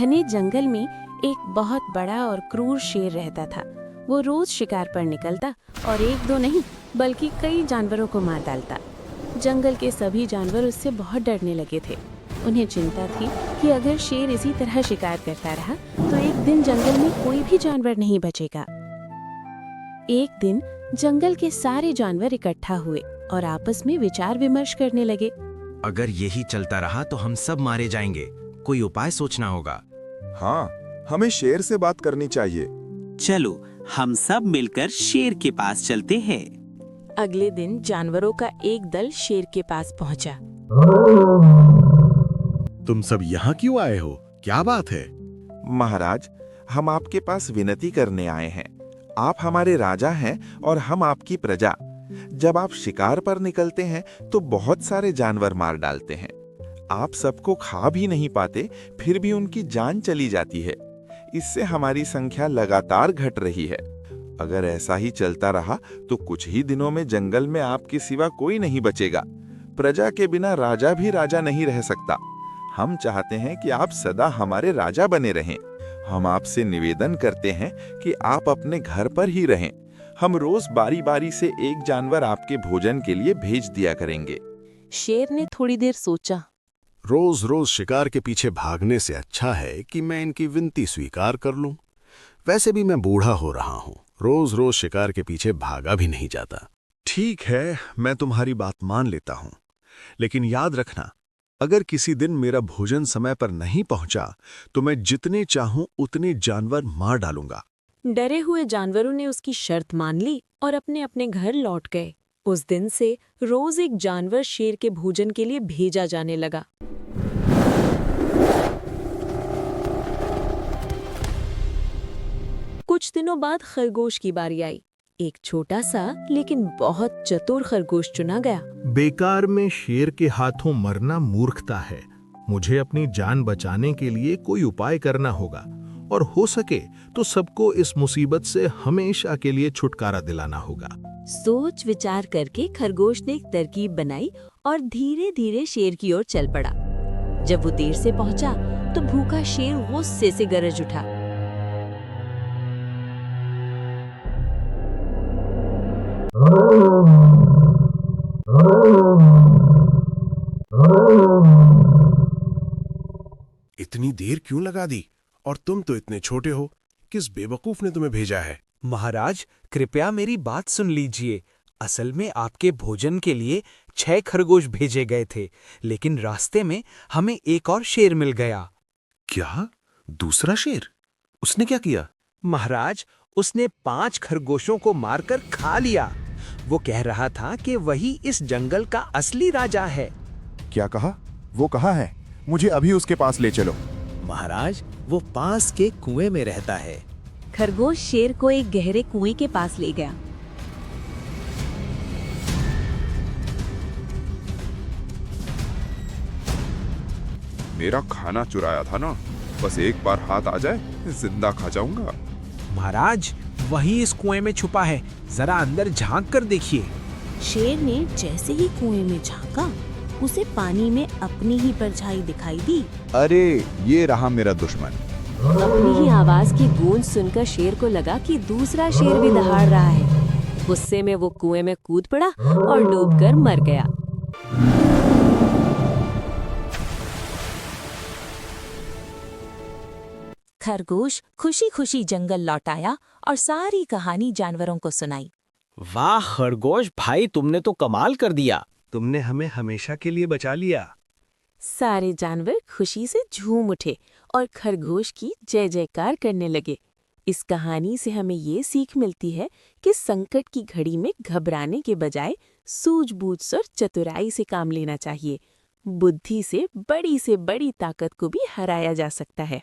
घने जंगल में एक बहुत बड़ा और क्रूर शेर रहता था। वो रोज शिकार पर निकलता और एक दो नहीं बल्कि कई जानवरों को मार डालता। जंगल के सभी जानवर उससे बहुत डरने लगे थे। उन्हें चिंता थी कि अगर शेर इसी तरह शिकार करता रहा तो एक दिन जंगल में कोई भी जानवर नहीं बचेगा। एक दिन जंगल के सारे जानवर इकट्ठा हुए और आपस में विचार विमर्श करने लगे। अगर यही चलता रहा तो हम सब मारे जाएंगे। कोई उपाय सोचना होगा। हाँ, हमें शेर से बात करनी चाहिए। चलो हम सब मिलकर शेर के पास चलते हैं। अगले दिन जानवरों का एक दल शेर के पास पहुंचा। तुम सब यहाँ क्यों आए हो? क्या बात है? महाराज, हम आपके पास विनती करने आए हैं। आप हमारे राजा हैं और हम आपकी प्रजा। जब आप शिकार पर निकलते हैं तो बहुत सारे जानवर मार डालते हैं। आप सबको खा भी नहीं पाते, फिर भी उनकी जान चली जाती है। इससे हमारी संख्या लगातार घट रही है। अगर ऐसा ही चलता रहा तो कुछ ही दिनों में जंगल में आपके सिवा कोई नहीं बचेगा। प्रजा के बिना राजा भी राजा नहीं रह सकता। हम चाहते हैं कि आप सदा हमारे राजा बने रहें। हम आपसे निवेदन करते हैं कि आप अपने घर पर ही रहें। हम रोज बारी बारी से एक जानवर आपके भोजन के लिए भेज दिया करेंगे। शेर ने थोड़ी देर सोचा। रोज रोज शिकार के पीछे भागने से अच्छा है कि मैं इनकी विनती स्वीकार कर लूं। वैसे भी मैं बूढ़ा हो रहा हूं, रोज रोज शिकार के पीछे भागा भी नहीं जाता। ठीक है, मैं तुम्हारी बात मान लेता हूं, लेकिन याद रखना, अगर किसी दिन मेरा भोजन समय पर नहीं पहुंचा तो मैं जितने चाहूं उतने जानवर मार डालूंगा। डरे हुए जानवरों ने उसकी शर्त मान ली और अपने अपने घर लौट गए। उस दिन से रोज एक जानवर शेर के भोजन के लिए भेजा जाने लगा। कुछ दिनों बाद खरगोश की बारी आई। एक छोटा सा लेकिन बहुत चतुर खरगोश चुना गया। बेकार में शेर के हाथों मरना मूर्खता है। मुझे अपनी जान बचाने के लिए कोई उपाय करना होगा और हो सके तो सबको इस मुसीबत से हमेशा के लिए छुटकारा दिलाना होगा। सोच विचार करके खरगोश ने एक तरकीब बनाई और धीरे धीरे शेर की ओर चल पड़ा। जब वो देर से पहुंचा तो भूखा शेर गुस्से से गरज उठा। इतनी देर क्यों लगा दी? और तुम तो इतने छोटे हो। किस बेवकूफ ने तुम्हें भेजा है? महाराज, कृपया मेरी बात सुन लीजिए। असल में आपके भोजन के लिए 6 खरगोश भेजे गए थे, लेकिन रास्ते में हमें एक और शेर मिल गया। क्या? दूसरा शेर? उसने क्या किया? महाराज, उसने 5 खरगोशों को मारकर खा लिया। वो कह रहा था कि वही इस जंगल का असली राजा है। क्या कहा? वो कहाँ है? मुझे अभी उसके पास ले चलो। महाराज, वो पास के कुएं में रहता है। खरगोश शेर को एक गहरे कुएं के पास ले गया। मेरा खाना चुराया था ना, बस एक बार हाथ आ जाए जिंदा खा जाऊंगा। महाराज, वही इस कुएं में छुपा है, जरा अंदर झांक कर देखिए। शेर ने जैसे ही कुएं में झांका, उसे पानी में अपनी ही परछाई दिखाई दी। अरे, ये रहा मेरा दुश्मन। अपनी ही आवाज की गूंज सुनकर शेर को लगा कि दूसरा शेर भी दहाड़ रहा है। गुस्से में वो कुएं में कूद पड़ा और डूबकर मर गया। खरगोश खुशी खुशी जंगल लौट आया और सारी कहानी जानवरों को सुनाई। वाह खरगोश भाई, तुमने तो कमाल कर दिया। तुमने हमें हमेशा के लिए बचा लिया। सारे जानवर खुशी से झूम उठे और खरगोश की जय जयकार करने लगे। इस कहानी से हमें ये सीख मिलती है कि संकट की घड़ी में घबराने के बजाय सूझबूझ और चतुराई से काम लेना चाहिए। बुद्धि से बड़ी ताकत को भी हराया जा सकता है।